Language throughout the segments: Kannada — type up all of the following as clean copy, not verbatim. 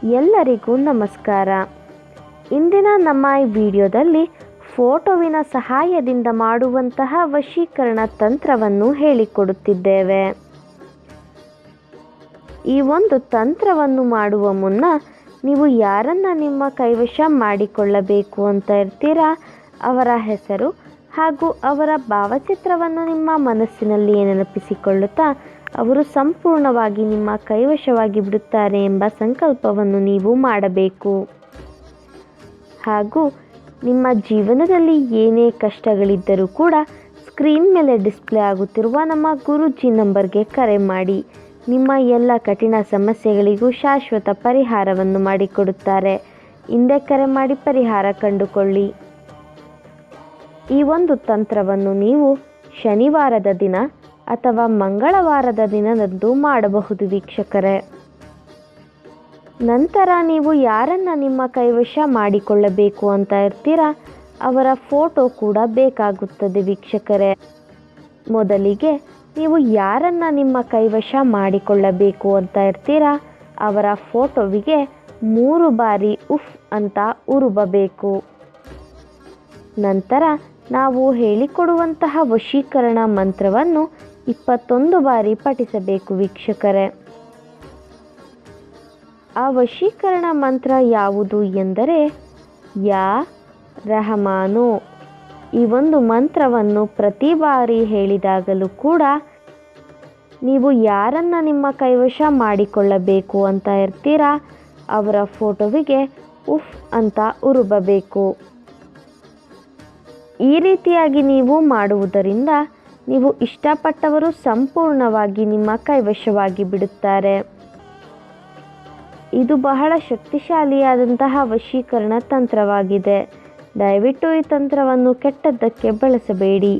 ಎಲ್ಲರಿಗೂ ನಮಸ್ಕಾರ. ಇಂದಿನ ನಮ್ಮ ಈ ವಿಡಿಯೋದಲ್ಲಿ ಫೋಟೋವಿನ ಸಹಾಯದಿಂದ ಮಾಡುವಂತಹ ವಶೀಕರಣ ತಂತ್ರವನ್ನು ಹೇಳಿಕೊಡುತ್ತಿದ್ದೇವೆ. ಈ ಒಂದು ತಂತ್ರವನ್ನು ಮಾಡುವ ಮುನ್ನ ನೀವು ಯಾರನ್ನ ನಿಮ್ಮ ಕೈವಶ ಮಾಡಿಕೊಳ್ಳಬೇಕು ಅಂತ ಇರ್ತೀರಾ ಅವರ ಹೆಸರು ಹಾಗೂ ಅವರ ಭಾವಚಿತ್ರವನ್ನು ನಿಮ್ಮ ಮನಸ್ಸಿನಲ್ಲಿ ನೆನಪಿಸಿಕೊಳ್ಳುತ್ತಾ ಅವರು ಸಂಪೂರ್ಣವಾಗಿ ನಿಮ್ಮ ಕೈವಶವಾಗಿ ಬಿಡುತ್ತಾರೆ ಎಂಬ ಸಂಕಲ್ಪವನ್ನು ನೀವು ಮಾಡಬೇಕು. ಹಾಗೂ ನಿಮ್ಮ ಜೀವನದಲ್ಲಿ ಏನೇ ಕಷ್ಟಗಳಿದ್ದರೂ ಕೂಡ ಸ್ಕ್ರೀನ್ ಮೇಲೆ ಡಿಸ್ಪ್ಲೇ ಆಗುತ್ತಿರುವ ನಮ್ಮ ಗುರೂಜಿ ನಂಬರ್ಗೆ ಕರೆ ಮಾಡಿ. ನಿಮ್ಮ ಎಲ್ಲ ಕಠಿಣ ಸಮಸ್ಯೆಗಳಿಗೂ ಶಾಶ್ವತ ಪರಿಹಾರವನ್ನು ಮಾಡಿಕೊಡುತ್ತಾರೆ. ಹಿಂದೆ ಕರೆ ಮಾಡಿ ಪರಿಹಾರ ಕಂಡುಕೊಳ್ಳಿ. ಈ ಒಂದು ತಂತ್ರವನ್ನು ನೀವು ಶನಿವಾರದ ದಿನ ಅಥವಾ ಮಂಗಳವಾರದ ದಿನದಂದು ಮಾಡಬಹುದು ವೀಕ್ಷಕರೇ. ನಂತರ ನೀವು ಯಾರನ್ನ ನಿಮ್ಮ ಕೈವಶ ಮಾಡಿಕೊಳ್ಳಬೇಕು ಅಂತ ಇರ್ತೀರಾ ಅವರ ಫೋಟೋ ಕೂಡ ಬೇಕಾಗುತ್ತದೆ ವೀಕ್ಷಕರೇ. ಮೊದಲಿಗೆ ನೀವು ಯಾರನ್ನ ನಿಮ್ಮ ಕೈವಶ ಮಾಡಿಕೊಳ್ಳಬೇಕು ಅಂತ ಇರ್ತೀರಾ ಅವರ ಫೋಟೋವಿಗೆ 3 ಬಾರಿ ಉಫ್ ಅಂತ ಉರುಬಬೇಕು. ನಂತರ ನಾವು ಹೇಳಿಕೊಡುವಂತಹ ವಶೀಕರಣ ಮಂತ್ರವನ್ನು 21 ಬಾರಿ ಪಠಿಸಬೇಕು ವೀಕ್ಷಕರೇ. ಆ ವಶೀಕರಣ ಮಂತ್ರ ಯಾವುದು ಎಂದರೆ ಯಾ ರಹಮಾನು. ಈ ಒಂದು ಮಂತ್ರವನ್ನು ಪ್ರತಿ ಬಾರಿ ಹೇಳಿದಾಗಲೂ ಕೂಡ ನೀವು ಯಾರನ್ನ ನಿಮ್ಮ ಕೈವಶ ಮಾಡಿಕೊಳ್ಳಬೇಕು ಅಂತ ಇರ್ತೀರಾ ಅವರ ಫೋಟೋವಿಗೆ ಉಫ್ ಅಂತ ಉರುಬಬೇಕು. ಈ ರೀತಿಯಾಗಿ ನೀವು ಮಾಡುವುದರಿಂದ ನೀವು ಇಷ್ಟಪಟ್ಟವರು ಸಂಪೂರ್ಣವಾಗಿ ನಿಮ್ಮ ಕೈವಶವಾಗಿ ಬಿಡುತ್ತಾರೆ. ಇದು ಬಹಳ ಶಕ್ತಿಶಾಲಿಯಾದಂತಹ ವಶೀಕರಣ ತಂತ್ರವಾಗಿದೆ. ದಯವಿಟ್ಟು ಈ ತಂತ್ರವನ್ನು ಕೆಟ್ಟದ್ದಕ್ಕೆ ಬಳಸಬೇಡಿ,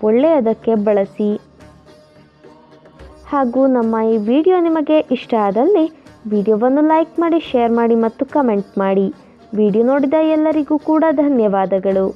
ಒಳ್ಳೆಯದಕ್ಕೆ ಬಳಸಿ. ಹಾಗೂ ನಮ್ಮ ಈ ವಿಡಿಯೋ ನಿಮಗೆ ಇಷ್ಟ ಆದಲ್ಲಿ ವಿಡಿಯೋವನ್ನು ಲೈಕ್ ಮಾಡಿ, ಶೇರ್ ಮಾಡಿ ಮತ್ತು ಕಮೆಂಟ್ ಮಾಡಿ. ವಿಡಿಯೋ ನೋಡಿದ ಎಲ್ಲರಿಗೂ ಕೂಡ ಧನ್ಯವಾದಗಳು.